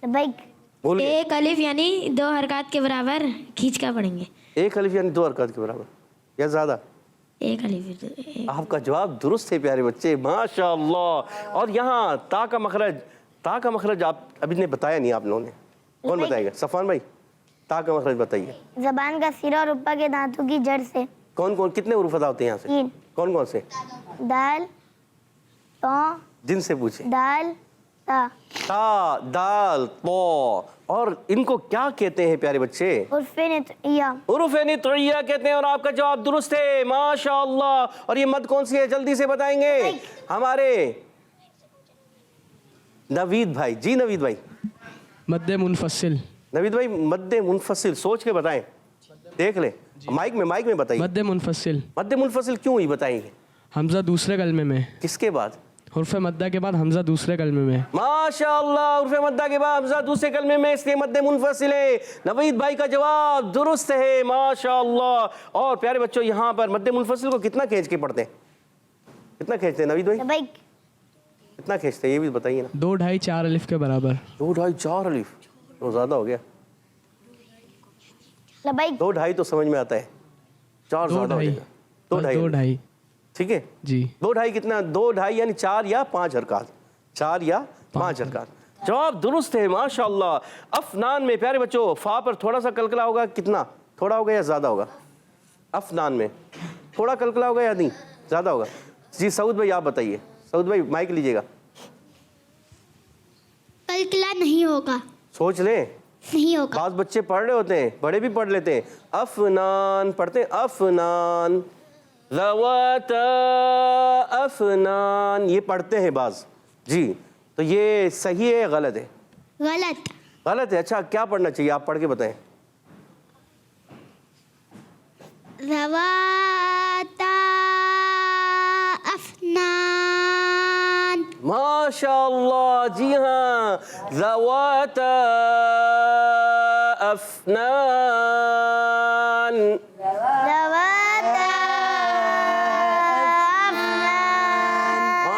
S2: لبیک.
S3: بولیے.
S1: ایک الف یعنی 2 حرکات کے برابر کھینچ کر پڑھیں گے.
S3: ایک الف یعنی 2 حرکات کے برابر یا زیادہ؟
S1: ایک الف.
S3: آپ کا جواب درست ہے پیارے بچے ماشاء اللہ. اور یہاں تا کا مخرج آپ ابھی نے بتایا نہیں آپ لوگوں نے. کون بتائے گا؟ صفوان بھائی تا کا مخرج بتائیے.
S2: زبان کا سرا اور اوپر کے دانتوں کی جڑ سے.
S3: کون کون کتنے حروف ادا ہوتے ہیں یہاں سے؟
S2: 3.
S3: کون کون سے؟
S2: دال تو
S3: جن سے پوچھیں.
S2: دال تا.
S3: تا دال تو. اور ان کو کیا کہتے ہیں پیارے بچے؟
S2: عرف نطعیہ.
S3: حروف نطعیہ کہتے ہیں. اور آپ کا جواب درست ہے ماشاء اللہ. اور یہ مد کون سی ہے جلدی سے بتائیں گے ہمارے نوید بھائی. جی نوید بھائی.
S8: مد منفصل.
S3: نوید بھائی مد منفصل سوچ کے بتائیں. دیکھ لیں مائک میں بتائیے.
S8: مد منفصل.
S3: مد منفصل کیوں ہوئی بتائیں گے؟
S8: حمزہ دوسرے کلمے میں.
S3: کس کے بعد؟
S8: حرف مدہ کے بعد حمزہ دوسرے کلمے میں.
S3: ماشاء اللہ. حرف مدہ کے بعد حمزہ دوسرے کلمے میں اس لیے مد منفصل ہے. نوید بھائی کا جواب درست ہے ماشاء اللہ. اور پیارے بچوں یہاں پر مد منفصل کو کتنا کھینچ کے پڑھتے ہیں؟ کتنا کھینچتے ہیں نوید بھائی؟
S2: لبیک.
S3: کتنا کھینچتے ہیں یہ بھی بتائیے نا.
S8: 2 2.5 4 الف کے برابر.
S3: 2 2.5 4 الف تو زیادہ ہو گیا.
S2: لبیک.
S3: 2 2.5 تو سمجھ میں آتا ہے. 4
S8: 2
S3: زیادہ ہو
S8: 2.5
S3: جائے گا. 2
S8: 2 2.5.
S3: ٹھیک ہے.
S8: جی
S3: 2 2.5 کتنا؟ 2 2.5 یعنی 4 یا 5 حرکات. 4 یا 5 حرکات. جواب درست ہے ماشاء اللہ. افنان میں پیارے بچوں فا پر تھوڑا سا کلکلا ہوگا. کتنا تھوڑا ہوگا یا زیادہ ہوگا؟ افنان میں تھوڑا کلکلا ہوگا یا نہیں زیادہ ہوگا؟ جی سعود بھائی آپ بتائیے. سعود بھائی مائک لیجیے گا.
S4: کلکلا نہیں ہوگا.
S3: سوچ لیں.
S4: نہیں ہوگا.
S3: بعض بچے پڑھ رہے ہوتے ہیں بڑے بھی پڑھ لیتے ہیں. افنان پڑھتے ہیں. افنان ذوات افنان یہ پڑھتے ہیں بعض. جی تو یہ صحیح ہے غلط ہے؟
S4: غلط.
S3: غلط ہے. اچھا کیا پڑھنا چاہیے آپ پڑھ کے بتائیں.
S4: ذواتا افنان.
S3: ماشاء اللہ. جی ہاں ذوات افنان.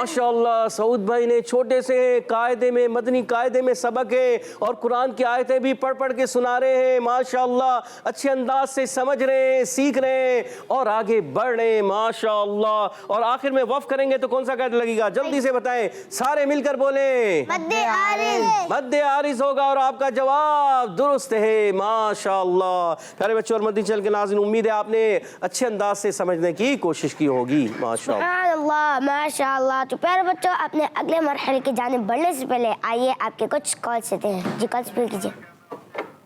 S3: ماشاء اللہ. سعود بھائی نے چھوٹے سے قاعدے میں مدنی قاعدے میں سبق ہے اور قرآن کی آیتیں بھی پڑھ کے سنا رہے ہیں ماشاء اللہ. اچھے انداز سے سمجھ رہے ہیں سیکھ رہے ہیں اور آگے بڑھ رہے ہیں ماشاء اللہ. اور آخر میں وقف کریں گے تو کون سا قاعدہ لگے گا جلدی سے بتائیں. سارے مل کر بولیں.
S2: مد عارض.
S3: مد عارض ہوگا اور آپ کا جواب درست ہے ماشاء اللہ. پیارے بچوں اور مدنی چینل کے ناظرین امید ہے آپ نے اچھے انداز سے سمجھنے کی کوشش کی ہوگی ماشاء اللہ.
S2: سبحان اللہ ماشاء اللہ. تو پیارے بچوں اپنے اگلے مرحلے کی جانب بڑھنے سے پہلے آئیے آپ کے کچھ کالس لیتے ہیں. جی کالس پھر کیجیے.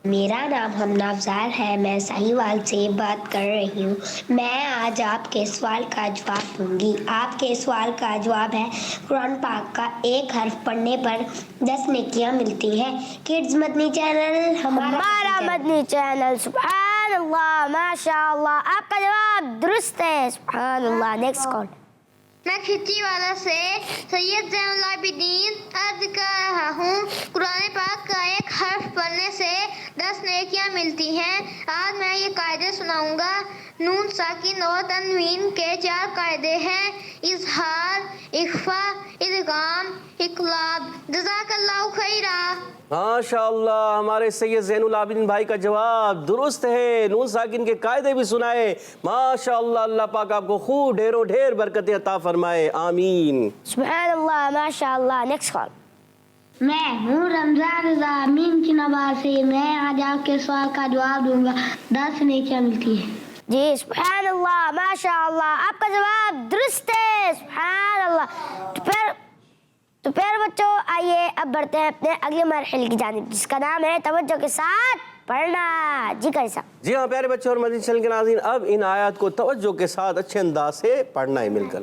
S9: میرا نام ہمنا افضال ہے. میں ساہیوال سے بات کر رہی ہوں. میں آج آپ کے سوال کا جواب دوں گی. آپ کے سوال کا جواب ہے قرآن پاک کا ایک حرف پڑھنے پر 10 نیکیاں ملتی ہیں. کڈز مدنی چینل
S2: ہمارا مدنی چینل. سبحان اللہ ماشاء اللہ. آپ کا جواب درست ہے سبحان اللہ. Next call.
S4: میں کھچی والا سے سید زین العابدین عرض کر رہا ہوں. قرآن پاک کا ایک حرف پڑھنے سے 10 نیکیاں ملتی ہیں. آج میں یہ قاعدے سناؤں گا. نون ساکن اور تنوین کے 4 قاعدے ہیں. اظہار، اخفا، ادغام، اقلاب. جزاک اللہ خیرا.
S3: ماشاء اللہ. ہمارے سید زین العابدین بھائی کا جواب درست ہے. نون ساکن کے قاعدے بھی سنائے ماشاء اللہ. اللہ پاک آپ کو خوب ڈھیروں ڈھیر برکتیں عطا فرمائے آمین.
S2: سبحان اللہ ماشاء اللہ. Next call.
S9: میں ہوں رمضان رضا امین کی نواز سے. میں آج آپ کے سوال کا جواب دوں گا. 10 نیکیاں ملتی ہیں.
S2: جی سبحان اللہ ماشاء اللہ، آپ کا جواب درست ہے، سبحان اللہ۔ تو پیارے بچوں آئیے اب بڑھتے ہیں اپنے اگلے مرحلے کی جانب جس کا نام ہے توجہ کے ساتھ پڑھنا۔ جی قاری صاحب۔
S3: جی ہاں پیارے بچوں اور مدنی چینل کے ناظرین، اب ان آیات کو توجہ کے ساتھ اچھے انداز سے پڑھنا ہے مل کر۔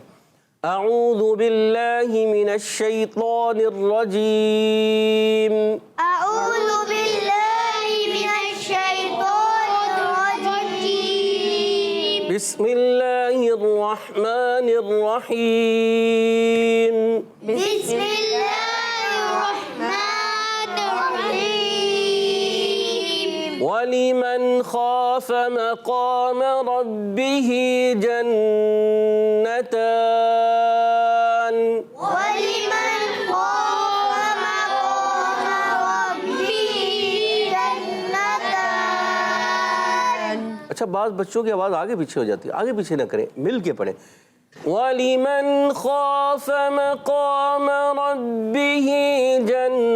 S3: اعوذ باللہ من الشیطان الرجیم،
S4: اعوذ باللہ من الشیطان الرجیم،
S3: بسم اللہ الرحمن الرحیم،
S4: بسم اللہ الرحمن الرحیم،
S3: وَلِمَنْ خَافَ مَقَامَ رَبِّهِ جَنَّتَانِ،
S4: وَلِمَنْ خَافَ مَقَامَ رَبِّهِ جَنَّتَانِ۔
S3: اچھا بعض بچوں کی آواز آگے پیچھے ہو جاتی ہے، آگے پیچھے نہ کریں، مل کے پڑھیں۔ وَلِمَنْ خَافَ مَقَامَ رَبِّهِ جَنَّتَانِ،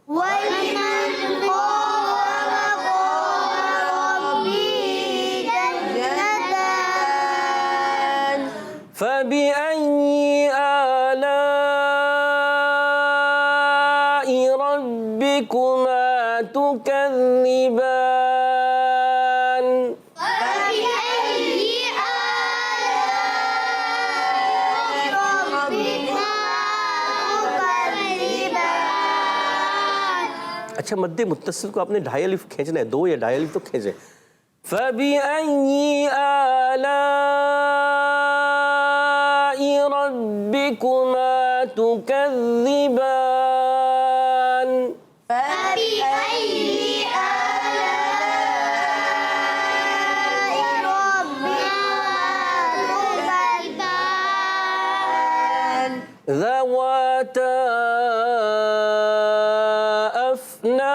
S4: وَلِمَنْ خَافَ مَقَامَ رَبِّهِ جَنَّتَانِ،
S3: فَبِأَيِّ آلَاءِ رَبِّكُمَا تُكَذِّبَانِ،
S4: فَبِأَيِّ آلَاءِ رَبِّكُمَا تُكَذِّبَانِ۔
S3: اچھا مد متصل کو آپ نے ڈھائی الف کھینچنا ہے، 2 یا ڈھائی الف تو کھینچیں۔ فَبِأَيِّ آلَاءِ رَبِّكُمَا تُكَذِّبَانِ،
S4: فَبِأَيِّ آلَاءِ رَبِّكُمَا تُكَذِّبَانِ،
S3: ذَوَاتَا أَفْنَانٍ،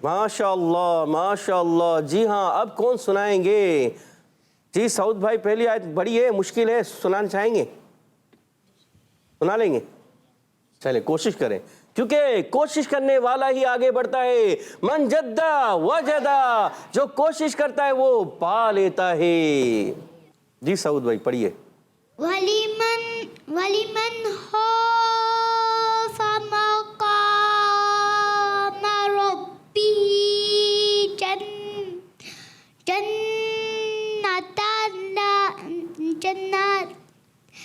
S3: ماشاء اللہ ماشاء اللہ۔ جی ہاں اب کون سنائیں گے؟ جی سعود بھائی پہلی آیت بڑی ہے، مشکل ہے، سنانا چاہیں گے؟ سنا لیں گے؟ چلیں کوشش کریں، کیونکہ کوشش کرنے والا ہی آگے بڑھتا ہے۔ من جدہ وجدہ، جو کوشش کرتا ہے وہ پا لیتا ہے۔ جی سعود بھائی پڑھیے۔
S4: وَلِمَنْ خَافَ مَقَامَ رَبِّهِ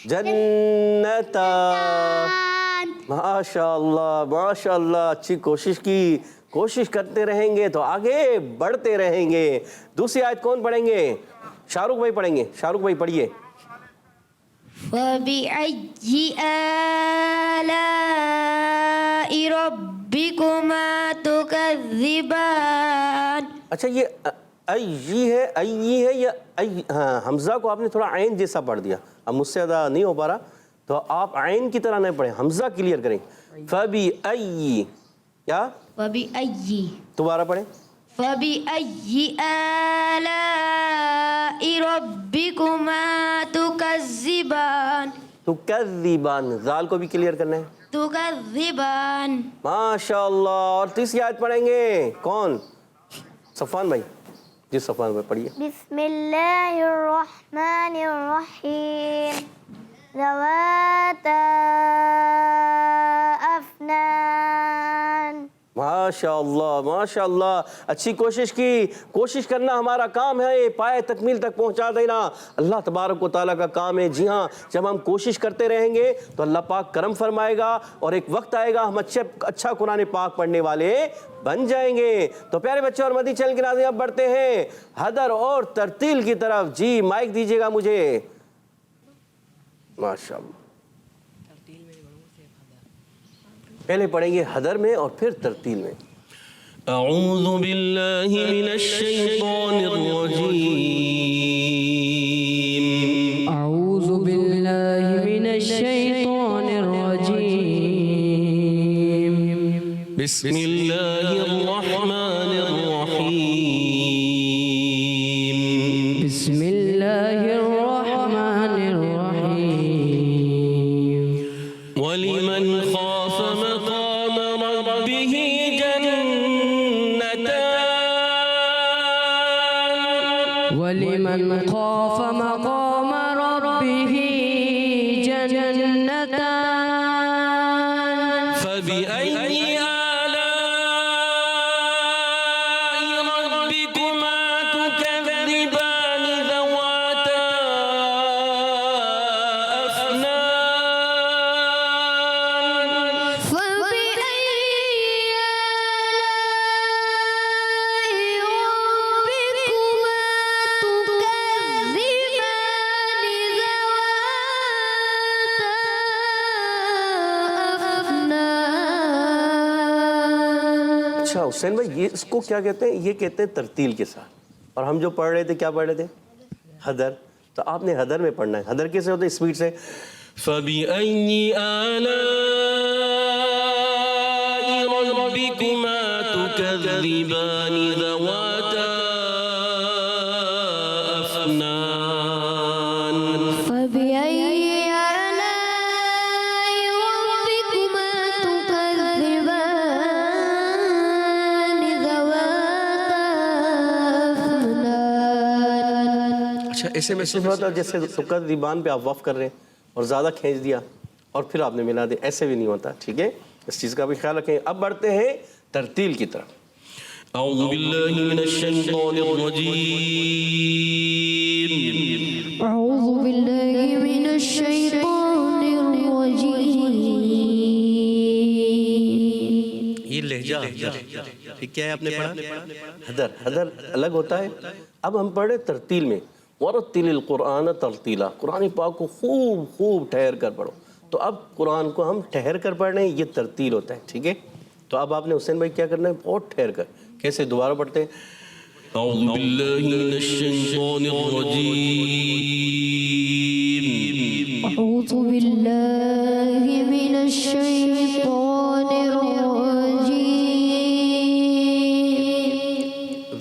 S3: جنتا، ماشاء اللہ ماشاء اللہ، اچھی کوشش کی، کوشش کرتے رہیں گے تو آگے بڑھتے رہیں گے۔ دوسری آیت کون پڑھیں گے؟ شاہ رخ بھائی پڑھیں گے، شاہ رخ بھائی پڑھیے۔
S7: فَبِأَيِّ آلَاءِ رَبِّكُمَا تُكَذِّبَانِ۔
S3: اچھا یہ ای ہے یا ای؟ ہاں حمزہ کو آپ نے تھوڑا عین جیسا پڑھ دیا، اب مجھ سے ادا نہیں ہو پا رہا، تو آپ عین کی طرح نہیں پڑھیں، حمزہ کلیئر کریں۔ فَبِأَيِّ، کیا؟
S7: فَبِأَيِّ،
S3: دوبارہ پڑھیں۔
S7: فَبِأَيِّ آلَاءِ رَبِّكُمَا تُكَذِّبَانِ،
S3: تُكَذِّبَانِ، ذال کو بھی کلیئر کرنا ہے۔
S7: تُكَذِّبَانِ،
S3: ماشاء اللہ۔ اور تیسری آیت پڑھیں گے کون؟ صفوان بھائی، جی صفوان بھائی پڑھیے۔
S4: بسم اللہ الرحمن الرحیم، ذواتا افنان۔
S3: ماشاء اللہ ماشاء اللہ، اچھی کوشش کی، کوشش کرنا ہمارا کام ہے، پائے تکمیل تک پہنچا دینا اللہ تبارک و تعالیٰ کا کام ہے۔ جی ہاں جب ہم کوشش کرتے رہیں گے تو اللہ پاک کرم فرمائے گا، اور ایک وقت آئے گا ہم اچھا قرآن پاک پڑھنے والے بن جائیں گے۔ تو پیارے بچے اور مدنی چینل کے ناظرین اب بڑھتے ہیں حدر اور ترتیل کی طرف۔ جی مائک دیجیے گا مجھے۔ ماشاء اللہ، پہلے پڑھیں گے حدر میں اور پھر ترتیل میں۔ اعوذ باللہ من الشیطان الرجیم،
S5: اعوذ باللہ من الشیطان الرجیم،
S3: بسم اللہ الرحمن الرحیم،
S5: بسم اللہ الرحمن الرحیم، وَلِمَنْ خَافَ مَقَامَ رَبِّهِ جَنَّتَانِ
S10: فبأي آلاء ربكما تكذبان ذواتا أفنان
S7: فبأي
S3: اچھا حسین بھائی یہ اس کو کیا کہتے ہیں؟ یہ کہتے ہیں ترتیل کے ساتھ. اور ہم جو پڑھ رہے تھے کیا پڑھ رہے تھے؟ حدر. تو آپ نے حدر میں پڑھنا ہے. حدر کیسے ہوتا ہے؟ اسپیڈ سے.
S10: فبأي آلاء ربكما تكذبان ذواتا أفنان
S7: فبأي آلاء ربكما تكذبان ذواتا أفنان.
S3: اچھا ایسے میں سن رہا تھا جیسے سکر دیبان پہ آپ وقف کر رہے ہیں اور زیادہ کھینچ دیا اور پھر آپ نے ملا دیا. ایسے بھی نہیں ہوتا. ٹھیک ہے, اس چیز کا بھی خیال رکھیں. اب بڑھتے ہیں ترتیل کی طرف.
S10: أعوذ بالله من الشيطان الرجيم
S7: أعوذ بالله من الشيطان الرجيم.
S3: یہ لہجہ ٹھیک کیا ہے آپ نے پڑھا؟ حدر. حدر الگ ہوتا ہے. اب ہم پڑھ رہے ترتیل میں. وَرَتِّلِ الْقُرْآنَ تَرْتِيلًا. قرآن پاک کو خوب خوب ٹھہر کر پڑھو. تو اب قرآن کو ہم ٹھہر کر پڑھ رہے ہیں, یہ ترتیل ہوتا ہے. ٹھیک ہے, تو اب آپ نے حسین بھائی کیا کرنا ہے؟ بہت ٹھہر کر. کیسے؟ دوبارہ پڑھتے ہیں.
S10: أعوذ بالله من الشيطان الرجيم
S7: أعوذ بالله من الشيطان الرجيم.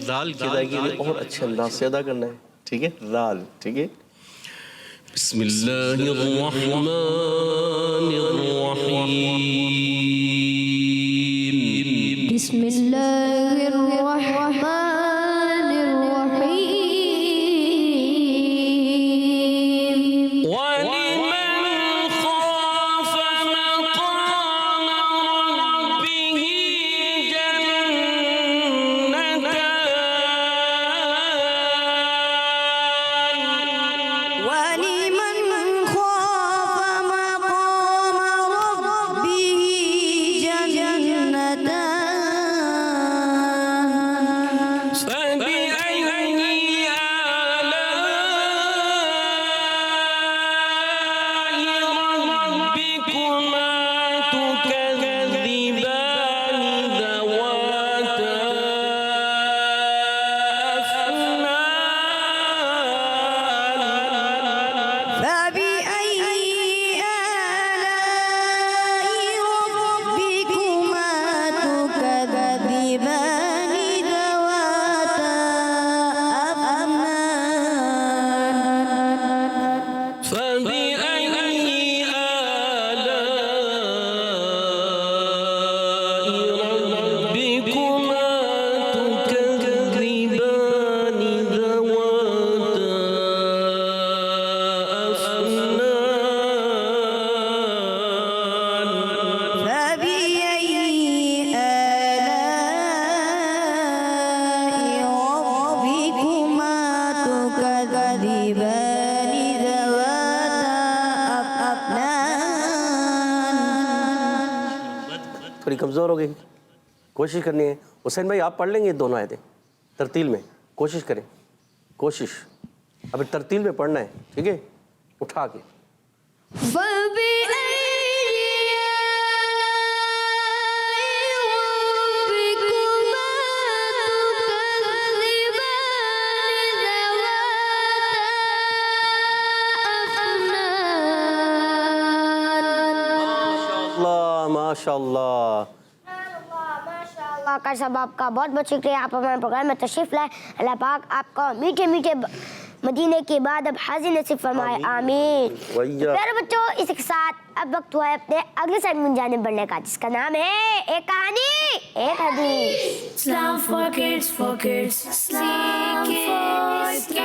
S3: ذال کی ادائیگی اور اچھے انداز سے ادا کرنا ہے. ٹھیک ہے, ذال. ٹھیک ہے.
S10: بسم الله الرحمن الرحيم
S7: بسم الله الرحمن الرحيم.
S10: ولمن خاف مقام ربه جنتان
S1: ولمن خاف مقام ربه جنتان
S10: فبأي آلاء ربكما تكذبان ذواتا أفنان
S1: فبأي آلاء ربكما تكذبان ذواتا أفنان
S10: فبأي آلاء ربكما تكذبان ذواتا أفنان
S1: فبأي آلاء ربكما تكذبان ذواتا أفنان.
S3: تھوڑی کمزور ہو گئی. کوشش کرنی ہے. حسین بھائی آپ پڑھ لیں گے دونوں آیتیں ترتیل میں؟ کوشش کریں. کوشش. اب ترتیل میں پڑھنا ہے. ٹھیک ہے, اٹھا کے.
S7: فبأي
S3: ماشاء اللہ.
S2: اللہ کا صاحب آپ کا بہت بہت شکریہ. آپ ہمارے پروگرام میں تشریف لائے. اللہ پاک آپ کو میٹھے میٹھے مدینے کے بعد اب حاضر نصیب فرمائے. آمین. پیارے بچوں, اس کے ساتھ اب وقت ہوا ہے اپنے اگلے سیگمنٹ جانے بڑھنے کا, جس کا نام ہے ایک کہانی ایک حدیث.
S1: Islam for kids, Islam for kids.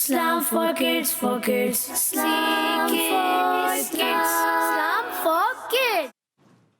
S1: Islam for kids, Islam for kids.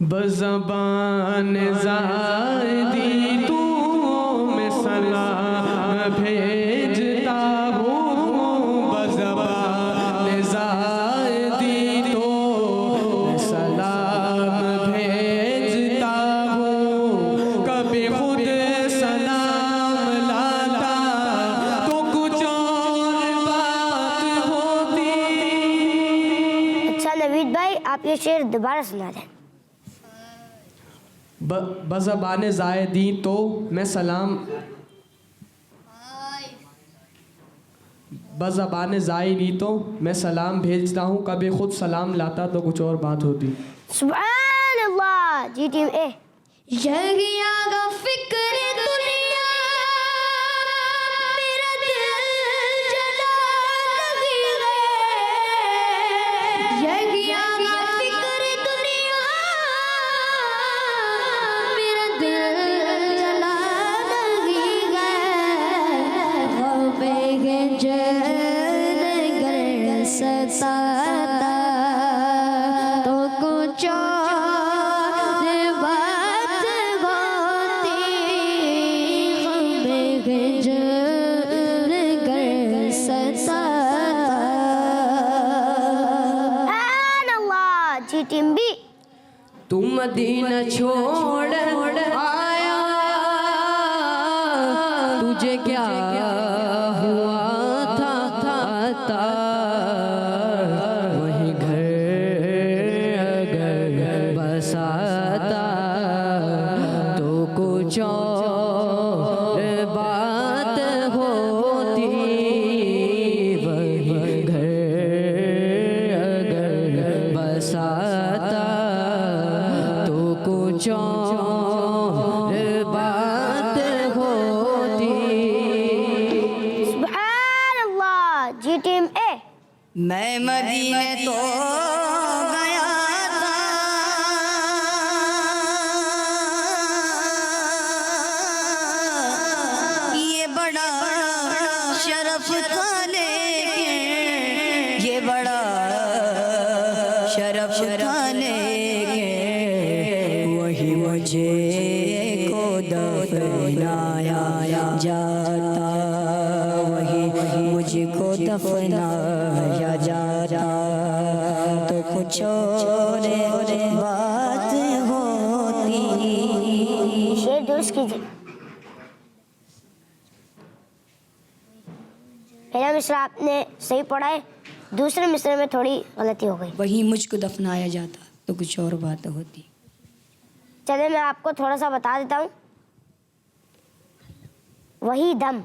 S8: بزبان زائدی تو میں سلام بھیجتا ہوں بزبان زائدی تو میں سلام بھیجتا ہوں کبھی خود سلام لاتا تو کچھ اور بات ہوتی.
S2: اچھا نوید بھائی آپ یہ شعر دوبارہ سنا دیں.
S8: بزبان زائدی تو میں سلام بزبان زائدی تو میں سلام بھیجتا ہوں کبھی خود سلام لاتا تو کچھ اور بات ہوتی.
S2: سبحان اللہ. جی ٹیم اے.
S7: جگیا کا فکر دنیا میرا دل جلا لگی گئے. جگیا کا فکر دنیا میرا دل جلا لگی گئے. غم جن گر ستاتا تو کچھ اور بات ہوتی. غم جن گر ستاتا.
S2: سبحان اللہ. جی ٹیم بی.
S8: تم مدینہ چھوڑ آیا تجھے کیا ہوا تھا وہی گھر اگر بساتا تو کچھ اور بات ہوتی. وہی گھر اگر بساتا تو کچھ اور بات ہوتی.
S2: سبحان اللہ. جی ٹیم اے.
S11: میں مدینے تو گیا تھا یہ بڑا شرف تھا لیکن یہ بڑا شرف تھا لیکن وہی مجھے کو دفنایا جاتا. وہی مجھ کو دفنایا جاتا تو کچھ اور بات ہوتی.
S2: شعر درست کیجیے. پہلا مصرع آپ نے صحیح پڑھا ہے, دوسرے مصرع میں تھوڑی غلطی ہو گئی.
S5: وہی مجھ کو دفنایا جاتا تو کچھ اور بات ہوتی.
S2: چلے میں آپ کو تھوڑا سا بتا دیتا ہوں. وہی دم.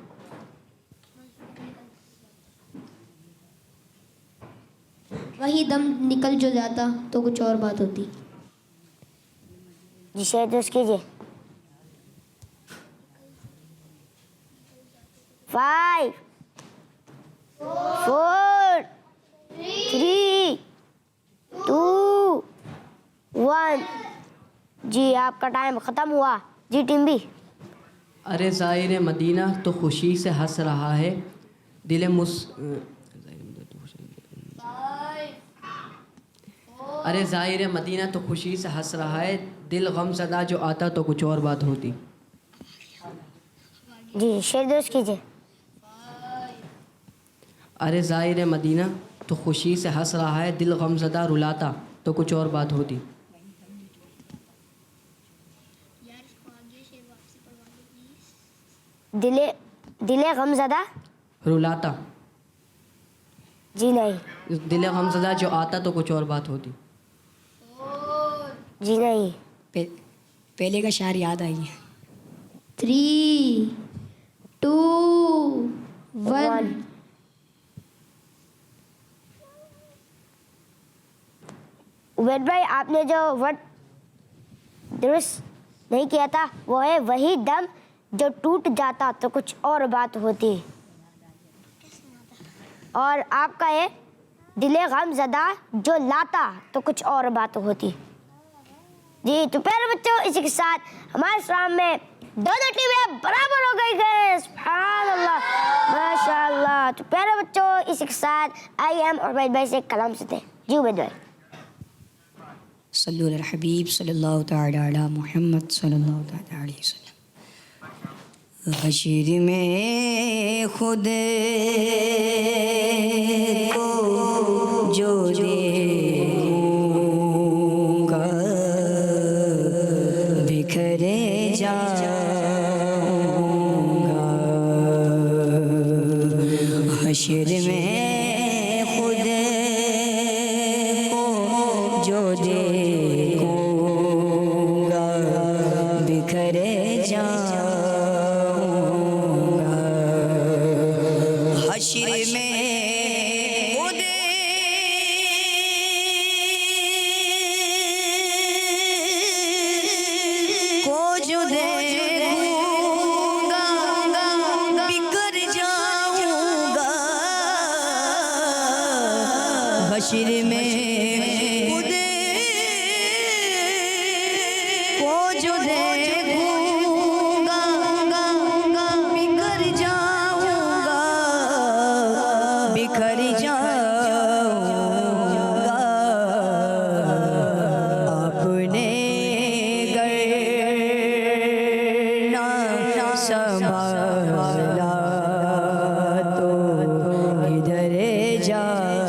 S7: وہی دم نکل جو جاتا تو کچھ اور بات ہوتی.
S2: جی شعر درست کیجیے. 5 4 3 2 1. جی آپ کا ٹائم ختم ہوا. جی ٹیم بی.
S8: ارے زائر مدینہ تو خوشی سے ہنس رہا ہے دل ارے زائر مدینہ تو خوشی سے ہنس رہا ہے دل غم زدہ جو آتا تو کچھ اور بات ہوتی.
S2: جی شعر درست کیجیے.
S8: ارے زائر مدینہ تو خوشی سے ہنس رہا ہے دل غم زدہ رلاتا تو کچھ اور بات ہوتی.
S2: دل غم زدہ
S8: رلاتا.
S2: جی نہیں.
S8: دل غم زدہ جو آتا تو کچھ اور بات ہوتی.
S2: جی نہیں.
S5: پہلے کا شعر یاد آئی ہے.
S7: 3 2 1.
S2: عبید بھائی آپ نے جو ورڈ درست نہیں کیا تھا وہ ہے وہی دم جو ٹوٹ جاتا تو کچھ اور بات ہوتی. اور آپ کا ہے دل غم زدہ جو لاتا تو کچھ اور بات ہوتی. جی تو پیارے بچوں اسی کے ساتھ ہمارے اسلام میں دونوں ٹیمیں برابر ہو گئی ہے. سبحان اللہ ماشاء اللہ. تو پیارے بچوں اسی کے ساتھ آئیے ہم عبید بھائی سے کلام سنتے ہیں. جی عبید بھائی.
S5: صلو علی الحبیب صلی اللہ تعالی علی محمد صلی اللہ تعالی علیہ وسلم. حشر میں خود کو جو دیکھوں گا بکھرے جاؤں گا. حشر میں خود کو جو دیکھوں گا بکھرے جاؤں گا. حشر میں خود کو جو دیکھوں گا بکھر جاؤں گا. حشر میں خود کو جو دیکھوں گا بکھر جاؤں گا بکھر جاؤں گا. اپنے گر نہ سنبھالا تو ادھر جاؤں گا.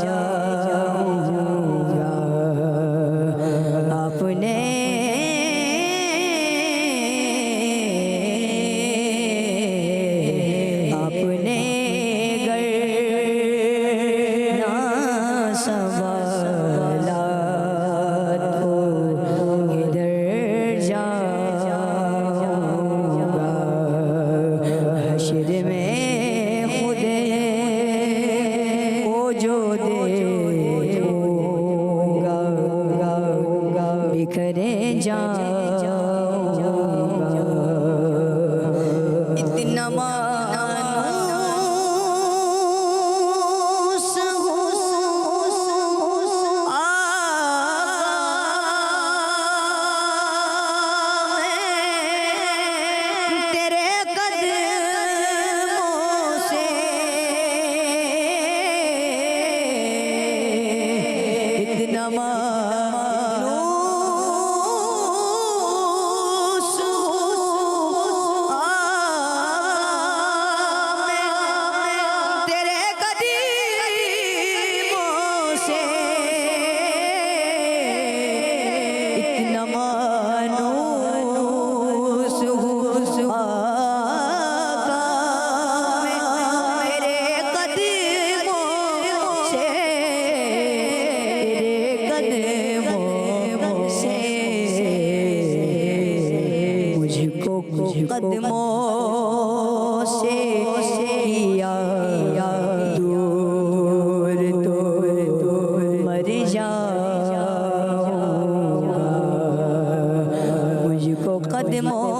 S5: اپنے گر نہ سنبھالا تو ادھر جاؤں گا. حشر میں خود کو جو دیکھوں گا بکھرے جاؤں گا. اتنا مانوس ہوں تیرے قدموں سے. اتنا مانوس ہوں تیرے قدموں سے. اتنا مانوس ہوں آقا میرے قدموں سے. تیرے قدموں سے مجھ کو قدموں سے کیا دور تو مر جاؤں گا. مجھ کو قدموں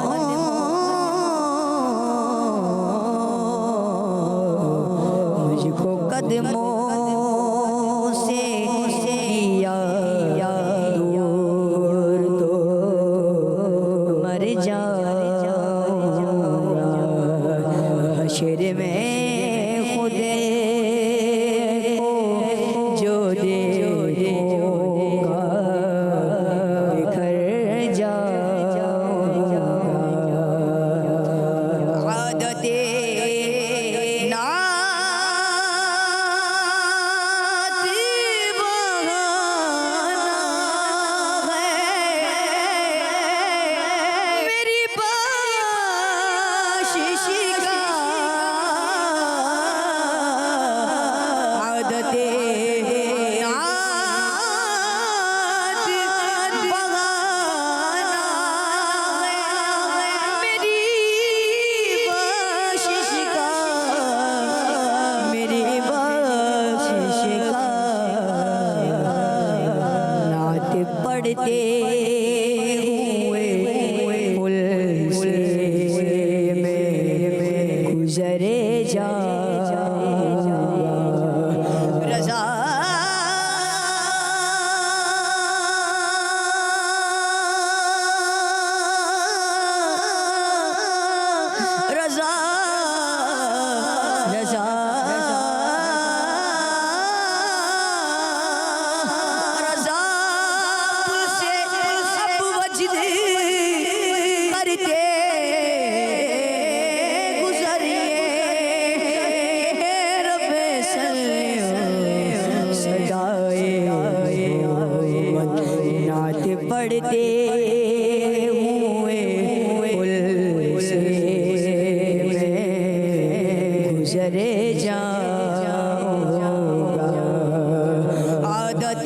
S5: مجھ کو قدموں سے کیا دور تو مر جاؤں گا. حشر میں خود کو جو دیکھوں گا بکھر جاؤں گا. عادت نعت بہانا ہے میری بخشش کا. عادت نعت بہانا ہے میری بخشش کا. میری بخشش کا. نعت پڑھتے ہوئے پل سے میں گزرے جاؤں گا. رضا رضا رضا رضا پل سے
S11: پڑھتے ہوئے پل سے میں گزرے جاؤں گا عادت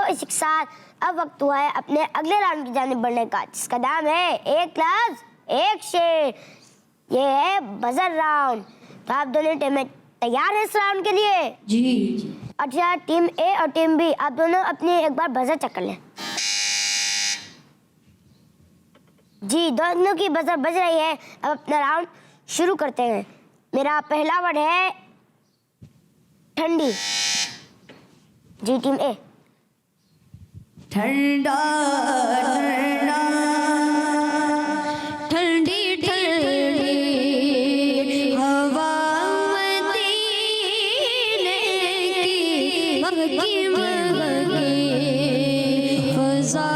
S2: اسی کے ساتھ اب وقت ہوا ہے اپنے اگلے راؤنڈ کی جانب بڑھنے کا، جس کا نام ہے ایک لفظ ایک شعر. یہ ہے بزر راؤنڈ. تو آپ دونوں ٹیمیں تیار ہیں اس راؤنڈ کے لیے؟
S7: جی.
S2: اچھا ٹیم اے اور ٹیم بی آپ دونوں اپنی ایک بار بزر چیک کر لیں. جی دونوں کی بزر بج رہی ہے. اب اپنا راؤنڈ شروع کرتے ہیں. میرا پہلا ورڈ ہے ٹھنڈی. جی ٹیم اے.
S11: ٹھنڈا ٹھنڈا
S7: ٹھنڈی ٹھنڈی ہوا مدینے کی مہکی مہکی فضا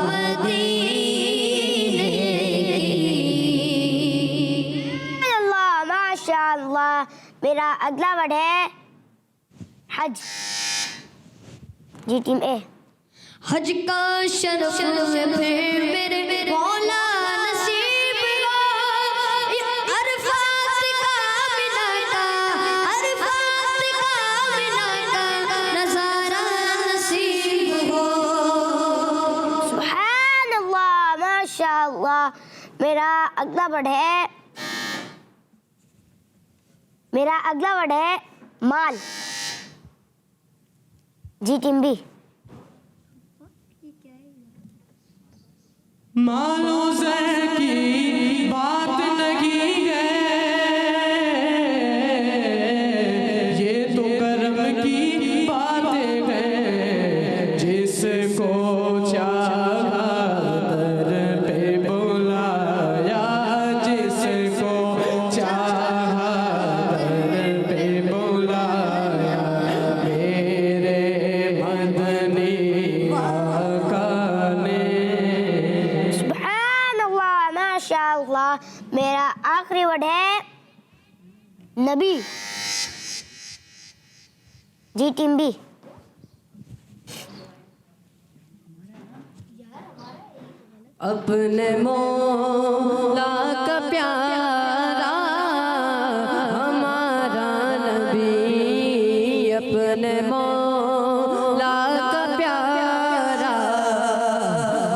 S7: مدینے کی.
S2: اللہ ماشاء اللہ. میرا اگلا ورڈ ہے حج. جی ٹیم اے.
S7: حج کا شرف میں پھر میرے مولا نصیب ہو عرفات کا مناٹا عرفات کا مناٹا نظارہ نصیب ہو
S2: اللہ. میرا اگلا ورڈ ہے مال. جی ٹیم بی.
S10: مال و زر کی بات نہیں ہے، یہ تو کرم کی باتیں ہیں. جس کو چاہا در پہ بلایا، جس کو چاہا در پہ بلایا، میرے مدنی آقا نے.
S2: سبحان اللہ، ماشاء اللہ. میرا آخری ورڈ ہے نبی. جی ٹیم بی.
S11: اپنے مولا کا پیارا ہمارا نبی، اپنے مولا کا پیارا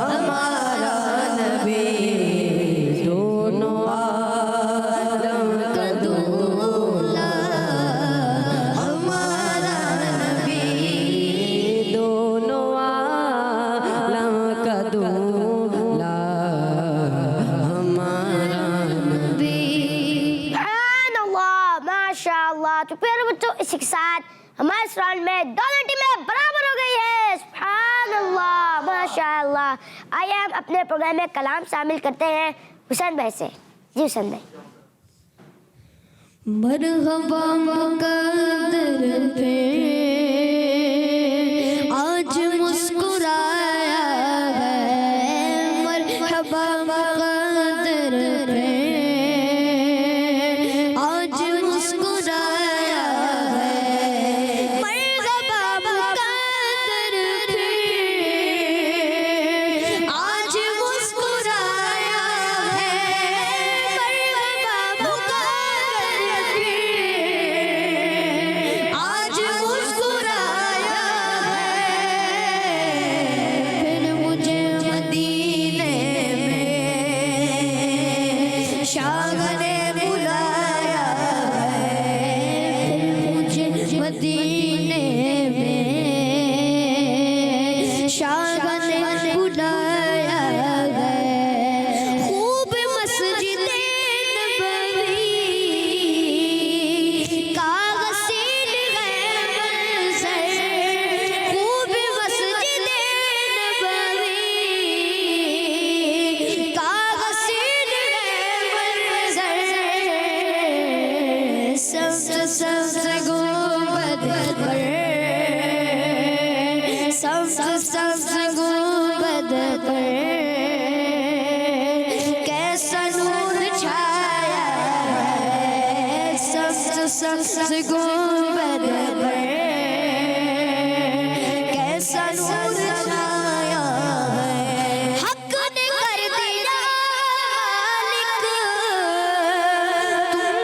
S11: ہمارا نبی، دونوں عالم کا دولا ہمارا نبی، دونوں عالم کا دولا
S2: تو پیارے بچوں، اسی کے ساتھ ہمارے اس راؤنڈ میں دونوں ٹیمیں برابر ہو گئی ہے. سبحان اللہ، ماشاء اللہ. آئیے ہم اپنے پروگرام میں کلام شامل کرتے ہیں حسین بھائی سے. جی حسین بھائی.
S7: مرحبا مقدر پہ آج مسکرایا ہے، مرحبا مقدر پہ آج مسکرایا ہے، مرحبا مقدر پہ آج مسکرایا ہے، مرحبا مقدر پہ آج مسکرایا ہے. پھر مجھے مدینے میں شاہ نے بلایا ہے، پھر مجھے مدینے میں شاہ نے بلایا ہے. خوب مسجد نبوی کا غسیل ہے منظر، خوب مسجد نبوی کا غسیل ہے منظر. سبز سبز گنبد پر، سبز سبز گنبد پر کیسا نور چھایا ہے، سبز سبز گنبد پر کیسا نور چھایا ہے. حق نے کر دیا مالک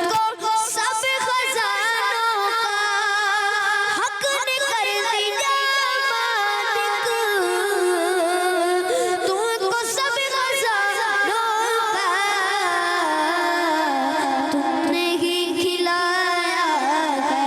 S7: تم کو سب خزانوں کا، حق نے کر دیا مالک تم کو سب خزانوں کا. تم نے ہی کھلایا ہے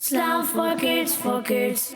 S1: Islam for kids, for kids.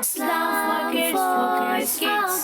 S1: Islam for kids, for kids.